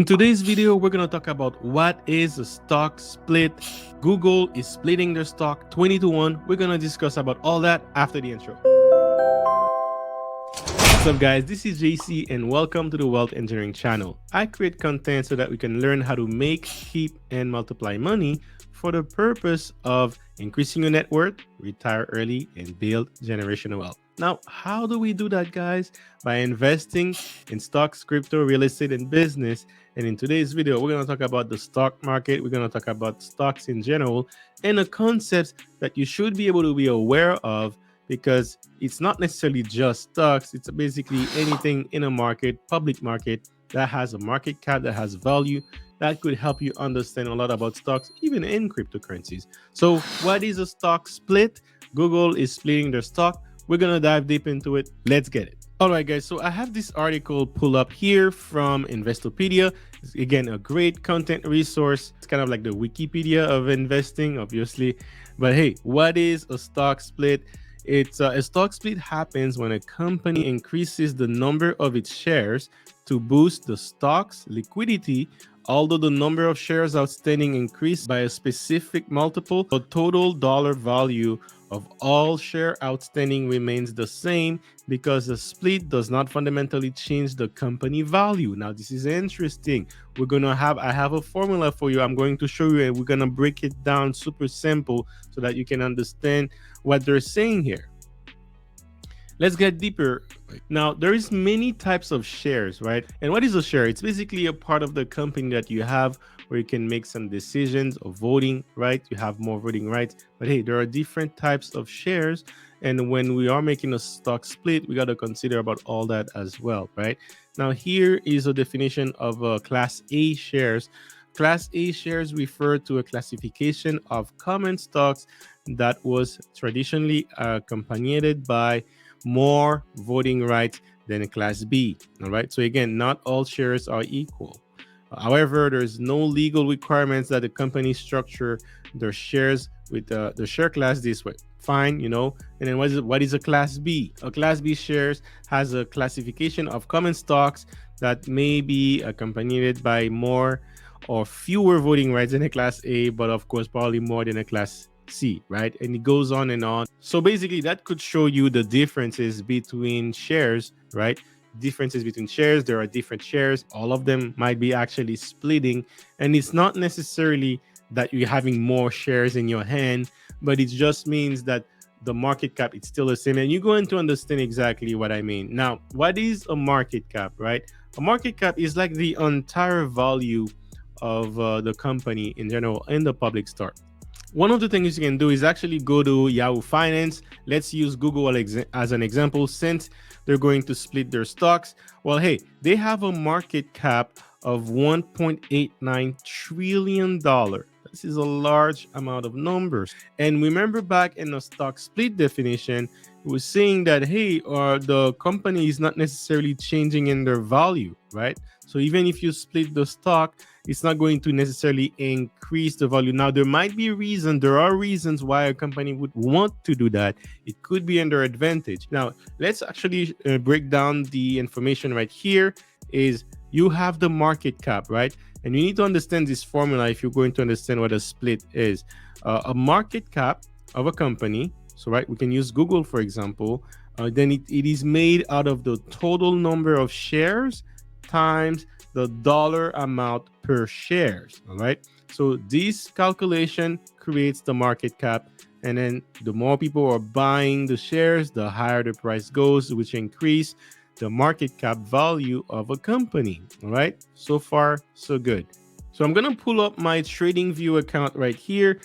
In today's video, we're going to talk about what is a stock split. Google is splitting their stock 20 to 1. We're going to discuss about all that after the intro. What's up guys, this is JC and welcome to the Wealth Engineering channel. I create content so that we can learn how to make, keep, and multiply money for the purpose of increasing your net worth, retire early, and build generational wealth. Now, how do we do that, guys? By investing in stocks, crypto, real estate, and business. And in today's video, we're going to talk about the stock market. We're going to talk about stocks in general and the concepts that you should be able to be aware of, because it's not necessarily just stocks. It's basically anything in a market, public market, that has a market cap, that has value, that could help you understand a lot about stocks, even in cryptocurrencies. So what is a stock split? Google is splitting their stock. We're going to dive deep into it. Let's get it. All right, guys. So I have this article pull up here from Investopedia. It's, again, a great content resource. It's kind of like the Wikipedia of investing, obviously. But hey, what is a stock split? It's a stock split happens when a company increases the number of its shares to boost the stock's liquidity. Although the number of shares outstanding increased by a specific multiple, the total dollar value of all share outstanding remains the same because the split does not fundamentally change the company value. Now, this is interesting. I have a formula for you. I'm going to show you, and we're going to break it down super simple so that you can understand what they're saying here. Let's get deeper. Now, there is many types of shares, right? And what is a share? It's basically a part of the company that you have where you can make some decisions of voting, right? You have more voting rights. But hey, there are different types of shares. And when we are making a stock split, we got to consider about all that as well, right? Now, here is a definition of Class A shares. Class A shares refer to a classification of common stocks that was traditionally accompanied by more voting rights than a Class B. All right. So again, not all shares are equal. However, there's no legal requirements that the company structure their shares with the share class this way. Fine, and then what is a Class B? A Class B shares has a classification of common stocks that may be accompanied by more or fewer voting rights than a Class A, but of course probably more than a Class C, right? And it goes on and on. So basically that could show you the differences between shares, right? Differences between shares. There are different shares. All of them might be actually splitting, and it's not necessarily that you're having more shares in your hand, but it just means that the market cap, it's still the same, and you're going to understand exactly what I mean. Now, what is a market cap, right? A market cap is like the entire value of the company in general in the public stock. One of the things you can do is actually go to Yahoo Finance. Let's use Google as an example, since they're going to split their stocks. Well, hey, they have a market cap of $1.89 trillion. This is a large amount of numbers. And remember, back in the stock split definition, it was saying that, hey, the company is not necessarily changing in their value, right? So even if you split the stock, it's not going to necessarily increase the value. Now, there are reasons why a company would want to do that. It could be in their advantage. Now, let's actually break down the information right here. Is you have the market cap, right? And you need to understand this formula if you're going to understand what a split is. A market cap of a company, so right, we can use Google, for example, then it is made out of the total number of shares times the dollar amount per shares. All right. So this calculation creates the market cap. And then the more people are buying the shares, the higher the price goes, which increase the market cap value of a company. All right. So far, so good. So I'm going to pull up my TradingView account right here.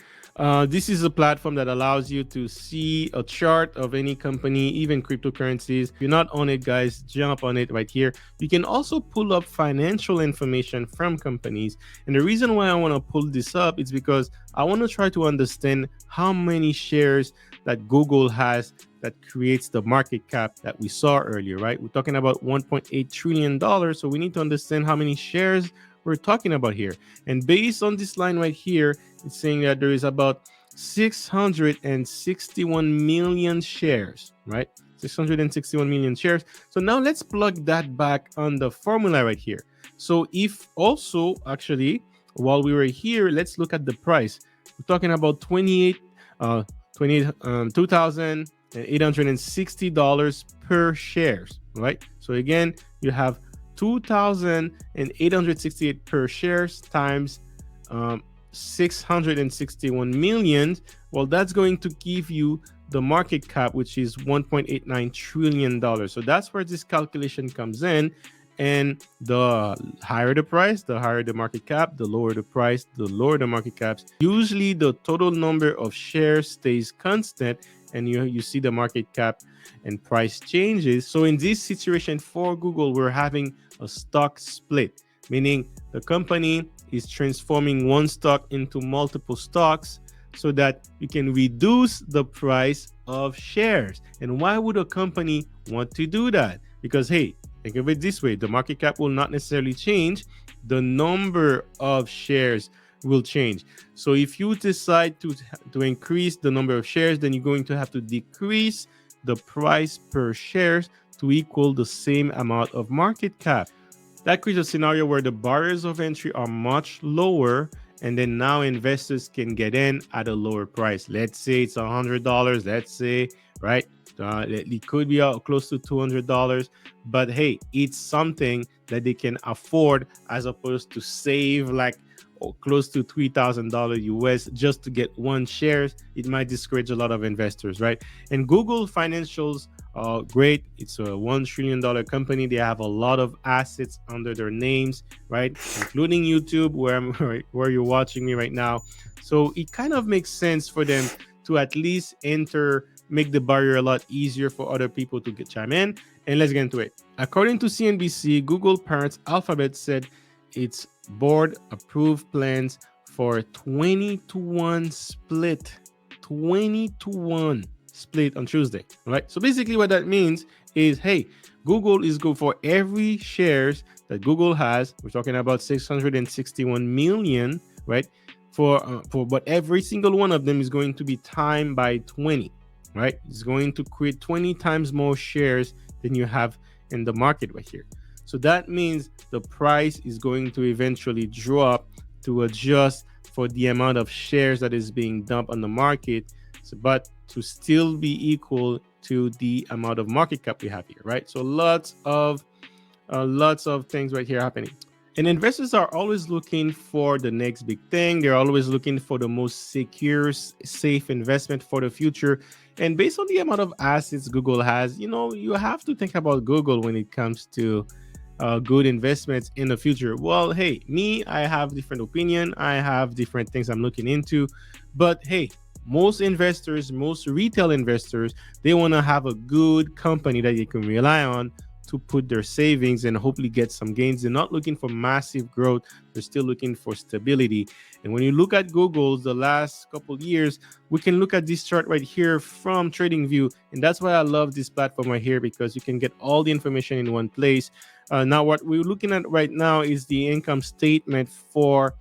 This is a platform that allows you to see a chart of any company, even cryptocurrencies. If you're not on it, guys, jump on it right here. You can also pull up financial information from companies. And the reason why I want to pull this up is because I want to try to understand how many shares that Google has that creates the market cap that we saw earlier, right? We're talking about $1.8 trillion. So we need to understand how many shares we're talking about here. And based on this line right here, it's saying that there is about 661 million shares, right? 661 million shares. So now let's plug that back on the formula right here. So if also actually while we were here, let's look at the price. We're talking about 2,860 dollars per shares, right? So again, you have 2,868 per shares times 661 million. Well, that's going to give you the market cap, which is $1.89 trillion. So that's where this calculation comes in. And the higher the price, the higher the market cap, the lower the price, the lower the market caps. Usually the total number of shares stays constant, and you see the market cap and price changes. So in this situation for Google, we're having a stock split, meaning the company is transforming one stock into multiple stocks so that you can reduce the price of shares. And why would a company want to do that? Because, hey, think of it this way, the market cap will not necessarily change, the number of shares will change. So if you decide to increase the number of shares, then you're going to have to decrease the price per shares to equal the same amount of market cap. That creates a scenario where the barriers of entry are much lower, and then now investors can get in at a lower price. Let's say it's $100. Let's say, right? It could be close to $200, but hey, it's something that they can afford as opposed to save like close to $3,000 US just to get one shares. It might discourage a lot of investors, right? And Google financials great. It's a $1 trillion company. They have a lot of assets under their names, right? Including YouTube, where you're watching me right now. So it kind of makes sense for them to at least make the barrier a lot easier for other people to chime in. And let's get into it. According to CNBC, Google parent Alphabet said its board approved plans for a 20-to-1 split. 20-to-1 split on Tuesday, right? So basically what that means is, hey, Google is good for every shares that Google has. We're talking about 661 million, right? But every single one of them is going to be timed by 20, right? It's going to create 20 times more shares than you have in the market right here. So that means the price is going to eventually drop to adjust for the amount of shares that is being dumped on the market, but to still be equal to the amount of market cap we have here, right? So lots of things right here happening. And investors are always looking for the next big thing. They're always looking for the most secure, safe investment for the future. And based on the amount of assets Google has, you have to think about Google when it comes to good investments in the future. Well, hey, I have different opinion. I have different things I'm looking into. But hey, most retail investors, they want to have a good company that you can rely on to put their savings and hopefully get some gains. They're not looking for massive growth. They're still looking for stability. And when you look at Google's the last couple of years, we can look at this chart right here from TradingView. And that's why I love this platform right here, because you can get all the information in one place. Now, what we're looking at right now is the income statement for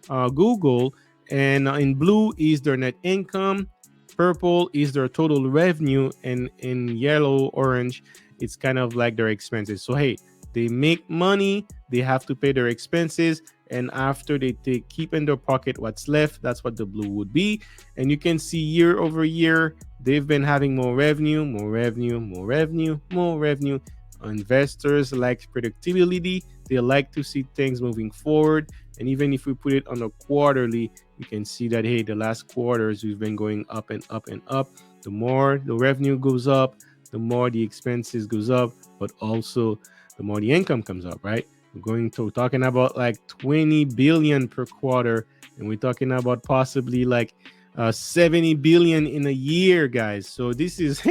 Google. And in blue is their net income. Purple is their total revenue. And in yellow, orange, it's kind of like their expenses. So, hey, they make money, they have to pay their expenses, and after they keep in their pocket what's left, that's what the blue would be. And you can see year over year, they've been having more revenue. Investors like predictability. They like to see things moving forward. And even if we put it on a quarterly, you can see that, hey, the last quarters, we've been going up and up and up. The more the revenue goes up, the more the expenses goes up, but also the more the income comes up, right? We're talking about like 20 billion per quarter, and we're talking about possibly like 70 billion in a year, guys. So this is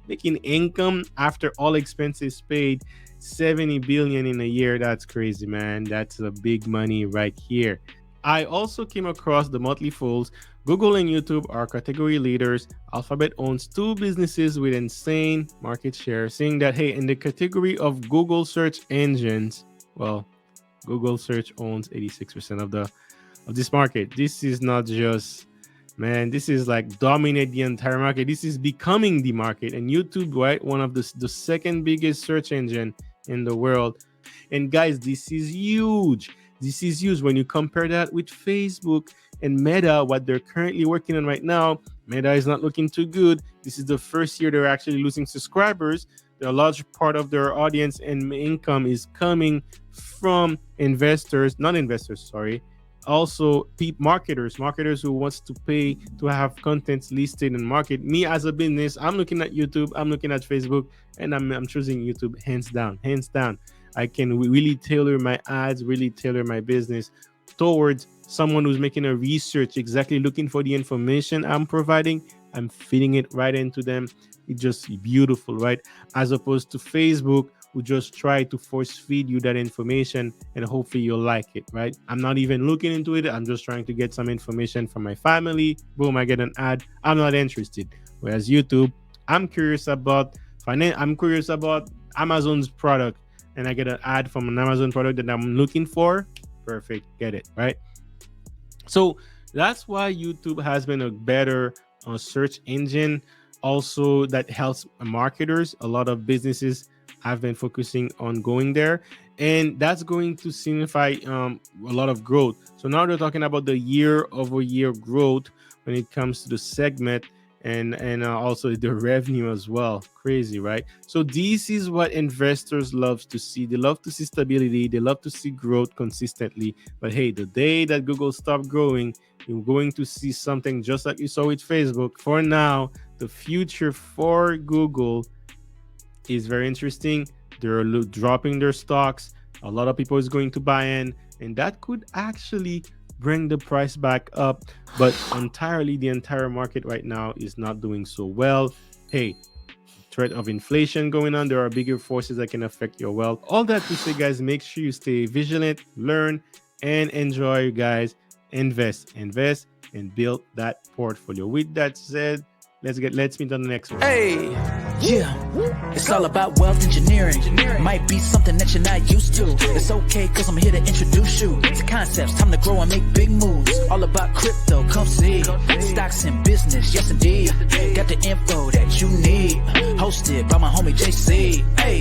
making income after all expenses paid, 70 billion in a year. That's crazy, man. That's a big money right here. I also came across the monthly falls. Google and YouTube are category leaders. Alphabet owns two businesses with insane market share, saying that, hey, in the category of Google search engines, well, Google search owns 86% of this market. This is not just, man, this is like dominate the entire market. This is becoming the market. And YouTube, right, one of the second biggest search engine in the world, And guys, this is huge. This is huge when you compare that with Facebook and Meta, what they're currently working on right now. Meta is not looking too good. This is the first year they're actually losing subscribers. A large part of their audience and income is coming from also marketers who wants to pay to have content listed and market. Me as a business, I'm looking at YouTube, I'm looking at Facebook, and I'm choosing YouTube hands down. I can really tailor my ads, really tailor my business towards someone who's making a research, exactly looking for the information I'm providing. I'm feeding it right into them. It's just beautiful, right? As opposed to Facebook, who just try to force feed you that information and hopefully you'll like it, right? I'm not even looking into it. I'm just trying to get some information from my family. Boom, I get an ad. I'm not interested. Whereas YouTube, I'm curious about Amazon's product, and I get an ad from an Amazon product that I'm looking for. Perfect, get it, right? So that's why YouTube has been a better search engine. Also, that helps marketers. A lot of businesses have been focusing on going there, and that's going to signify a lot of growth. So now they're talking about the year-over-year growth when it comes to the segment and also the revenue as well. Crazy, right? So this is what investors love to see. They love to see stability. They love to see growth consistently. But hey, the day that Google stopped growing, you're going to see something just like you saw with Facebook. For now, the future for Google is very interesting. They're dropping their stocks. A lot of people is going to buy in, and that could actually bring the price back up. But the entire market right now is not doing so well. Hey, threat of inflation going on. There are bigger forces that can affect your wealth. All that to say, guys, make sure you stay vigilant, learn, and enjoy, guys. Invest, and build that portfolio. With that said, let's meet on the next one. Hey, yeah, it's all about wealth engineering. Might be something that you're not used to. It's okay, cause I'm here to introduce you to concepts. Time to grow and make big moves. All about crypto, come see. Stocks and business, yes indeed. Got the info that you need. Hosted by my homie JC. Hey.